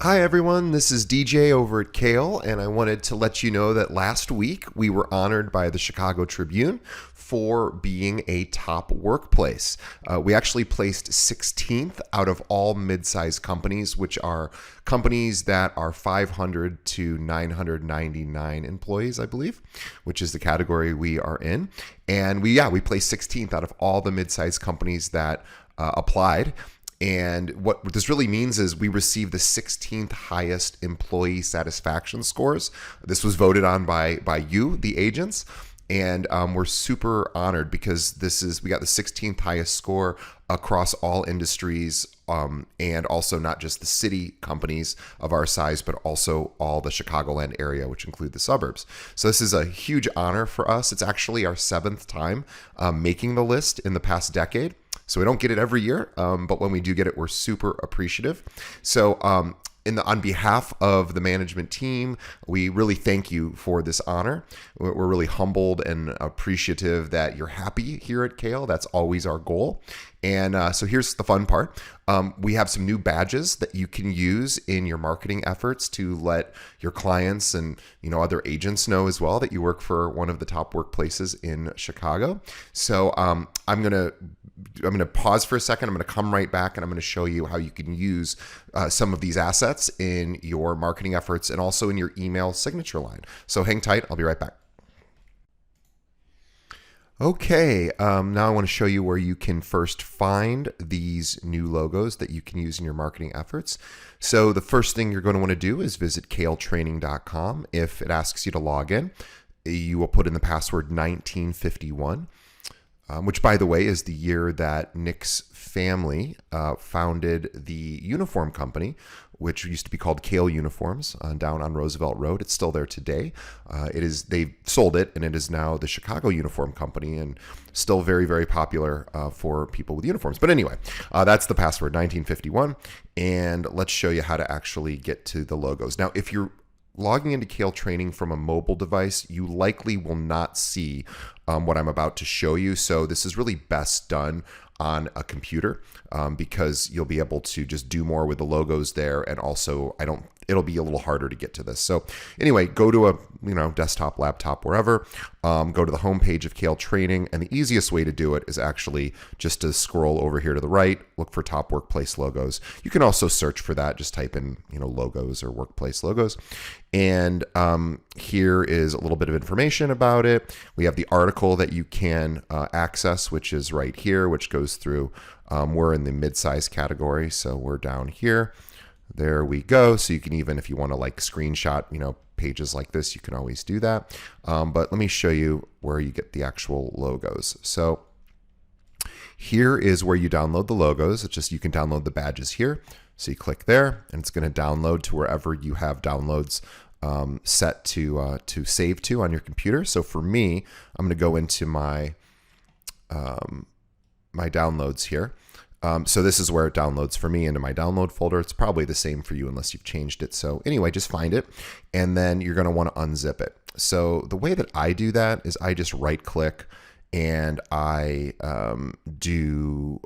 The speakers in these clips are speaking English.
Hi everyone, this is DJ over at Kale, and I wanted to let you know that last week we were honored by the Chicago Tribune for being a top workplace. We actually placed 16th out of all mid-sized companies, which are companies that are 500 to 999 employees, I believe, which is the category we are in. And we placed 16th out of all the mid-sized companies that applied. And what this really means is we received the 16th highest employee satisfaction scores. This was voted on by you, the agents. And we're super honored because we got the 16th highest score across all industries, and also not just the city companies of our size, but also all the Chicagoland area, which include the suburbs. So this is a huge honor for us. It's actually our 7th time making the list in the past decade. So we don't get it every year, but when we do get it, we're super appreciative. So on behalf of the management team, we really thank you for this honor. We're really humbled and appreciative that you're happy here at Kale. That's always our goal. And so here's the fun part. We have some new badges that you can use in your marketing efforts to let your clients and other agents know as well that you work for one of the top workplaces in Chicago. So I'm gonna pause for a second. I'm gonna come right back and I'm gonna show you how you can use some of these assets in your marketing efforts and also in your email signature line. So hang tight. I'll be right back. Okay, now I want to show you where you can first find these new logos that you can use in your marketing efforts. So the first thing you're going to want to do is visit kaletraining.com. If it asks you to log in, you will put in the password 1951. Which, by the way, is the year that Nick's family founded the uniform company, which used to be called Kale Uniforms down on Roosevelt Road. It's still there today. They sold it, and it is now the Chicago Uniform Company, and still very, very popular for people with uniforms. But anyway, that's the password, 1951. And let's show you how to actually get to the logos. Now, if you're logging into Kale Training from a mobile device, you likely will not see what I'm about to show you. So this is really best done on a computer because you'll be able to just do more with the logos there. And also, it'll be a little harder to get to this. So anyway, go to a desktop, laptop, wherever. Go to the homepage of Kale Training, and the easiest way to do it is actually just to scroll over here to the right, look for top workplace logos. You can also search for that. Just type in logos or workplace logos. And here is a little bit of information about it. We have the article that you can access, which is right here, which goes through, we're in the mid-size category, so we're down here. There we go. So you can even, if you want to screenshot, pages like this, you can always do that. But let me show you where you get the actual logos. So here is where you download the logos. It's just, you can download the badges here. So you click there, and it's going to download to wherever you have downloads set to save to on your computer. So for me, I'm going to go into my my downloads here. So this is where it downloads for me into my download folder. It's probably the same for you unless you've changed it. So anyway, just find it, and then you're going to want to unzip it. So the way that I do that is I just right click and I do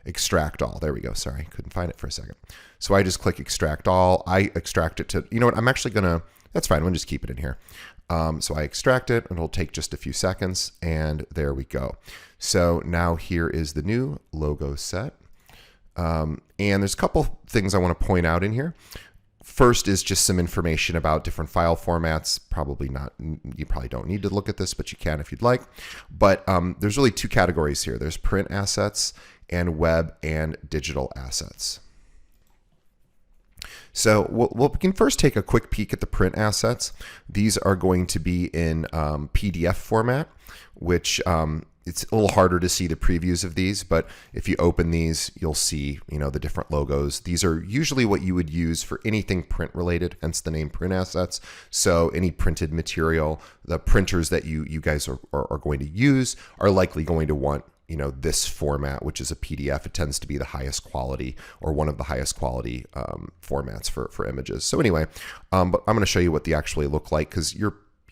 extract all. There we go. Sorry, couldn't find it for a second. So I just click extract all. I extract it to, I'm actually going to, that's fine. We'll just keep it in here. So I extract it, and it'll take just a few seconds, and there we go. So now here is the new logo set. And there's a couple things I want to point out in here. First is just some information about different file formats. Probably not, you probably don't need to look at this, but you can if you'd like. But there's really two categories here. There's print assets and web and digital assets. So we can first take a quick peek at the print assets. These are going to be in PDF format, which it's a little harder to see the previews of these, but if you open these, you'll see, the different logos. These are usually what you would use for anything print related, hence the name print assets. So any printed material, the printers that you guys are going to use are likely going to want this format, which is a PDF. It tends to be the highest quality, or one of the highest quality formats for images. So anyway, but I'm going to show you what they actually look like, because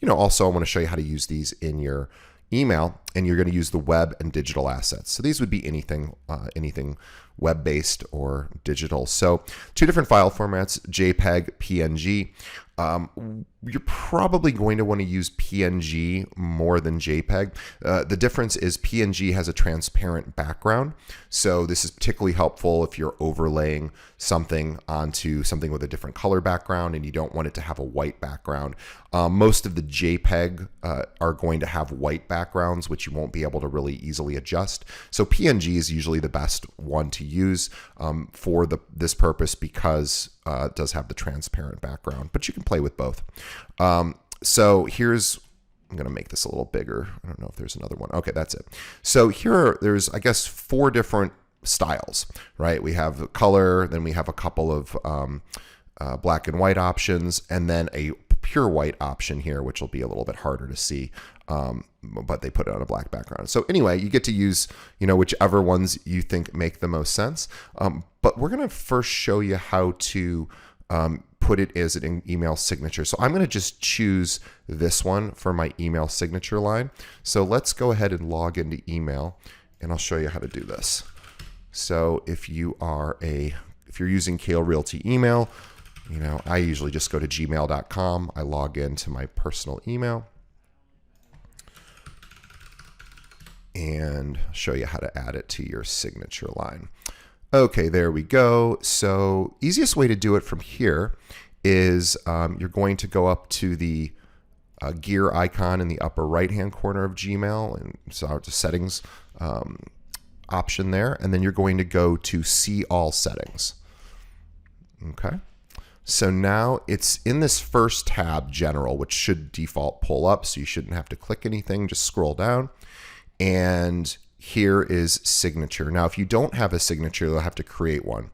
also I want to show you how to use these in your email, and you're going to use the web and digital assets. So these would be anything web-based or digital. So 2 different file formats, JPEG, PNG. You're probably going to want to use PNG more than JPEG. The difference is PNG has a transparent background. So this is particularly helpful if you're overlaying something onto something with a different color background and you don't want it to have a white background. Most of the JPEG are going to have white backgrounds, which you won't be able to really easily adjust. So PNG is usually the best one to use for this purpose because it does have the transparent background, but you can play with both. So I'm going to make this a little bigger. I don't know if there's another one. Okay, that's it. So there's, I guess, 4 different styles, right? We have color, then we have a couple of black and white options, and then a pure white option here, which will be a little bit harder to see, but they put it on a black background. So anyway, you get to use, whichever ones you think make the most sense. But we're going to first show you how to put it as an email signature. So I'm going to just choose this one for my email signature line. So let's go ahead and log into email, and I'll show you how to do this. So if you're using Kale Realty email, I usually just go to gmail.com. I log into my personal email and show you how to add it to your signature line. Okay, there we go. So easiest way to do it from here is you're going to go up to the gear icon in the upper right-hand corner of Gmail, and so the settings option there, and then you're going to go to see all settings. Okay. So now it's in this first tab, general, which should default pull up, so you shouldn't have to click anything, just scroll down. And here is signature. Now, if you don't have a signature, you'll have to create one,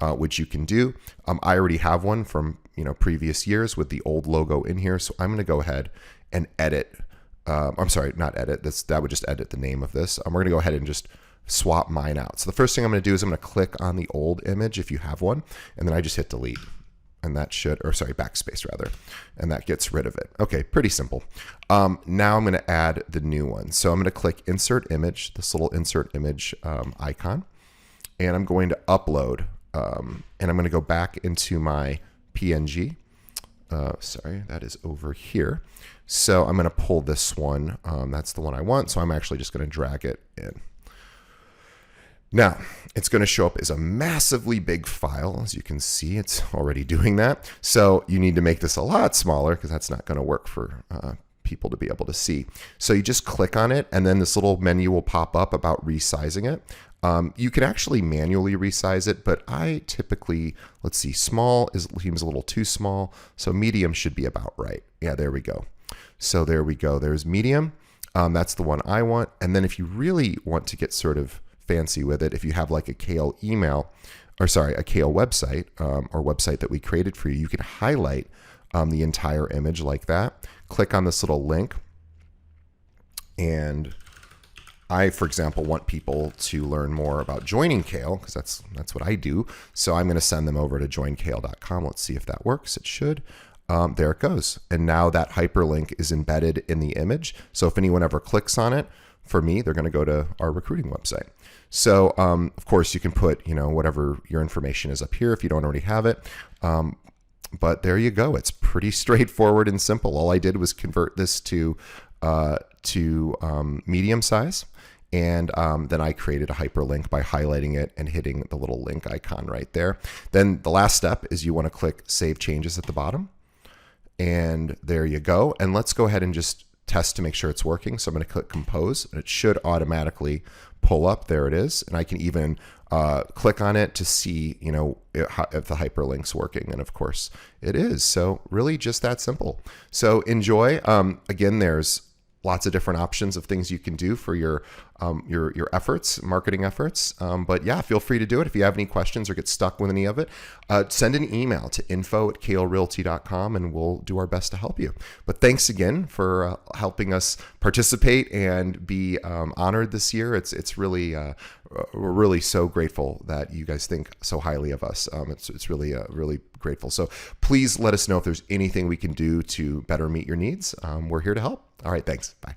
which you can do. I already have one from previous years with the old logo in here, so I'm going to go ahead and edit. I'm sorry, not edit. That would just edit the name of this. We're going to go ahead and just swap mine out. So the first thing I'm going to do is I'm going to click on the old image if you have one, and then I just hit delete. And that backspace rather, and that gets rid of it. Okay, pretty simple. Now I'm going to add the new one. So I'm going to click Insert Image, this little Insert Image icon, and I'm going to upload, and I'm going to go back into my PNG. Sorry, that is over here. So I'm going to pull this one. That's the one I want, so I'm actually just going to drag it in. Now, it's going to show up as a massively big file. As you can see, it's already doing that. So you need to make this a lot smaller because that's not going to work for people to be able to see. So you just click on it, and then this little menu will pop up about resizing it. You can actually manually resize it, but I typically, let's see, small seems a little too small. So medium should be about right. Yeah, there we go. So there we go. There's medium. That's the one I want. And then if you really want to get sort of fancy with it, if you have like a Kale a Kale website or website that we created for you, you can highlight the entire image like that. Click on this little link, and I, for example, want people to learn more about joining Kale because that's what I do. So I'm going to send them over to joinkale.com. Let's see if that works. It should. There it goes. And now that hyperlink is embedded in the image. So if anyone ever clicks on it, for me, they're going to go to our recruiting website. So, of course, you can put, whatever your information is up here if you don't already have it. But there you go. It's pretty straightforward and simple. All I did was convert this to medium size. And then I created a hyperlink by highlighting it and hitting the little link icon right there. Then the last step is you want to click Save Changes at the bottom. And there you go. And let's go ahead and just test to make sure it's working. So I'm going to click Compose, and it should automatically pull up. There it is. And I can even click on it to see, if the hyperlink's working. And of course it is. So really just that simple. So enjoy. Again, there's lots of different options of things you can do for your efforts, marketing efforts. But yeah, feel free to do it. If you have any questions or get stuck with any of it, send an email to info@kalerealty.com and we'll do our best to help you. But thanks again for helping us participate and be honored this year. It's really, we're really so grateful that you guys think so highly of us. It's really, really grateful. So please let us know if there's anything we can do to better meet your needs. We're here to help. All right, thanks. Bye.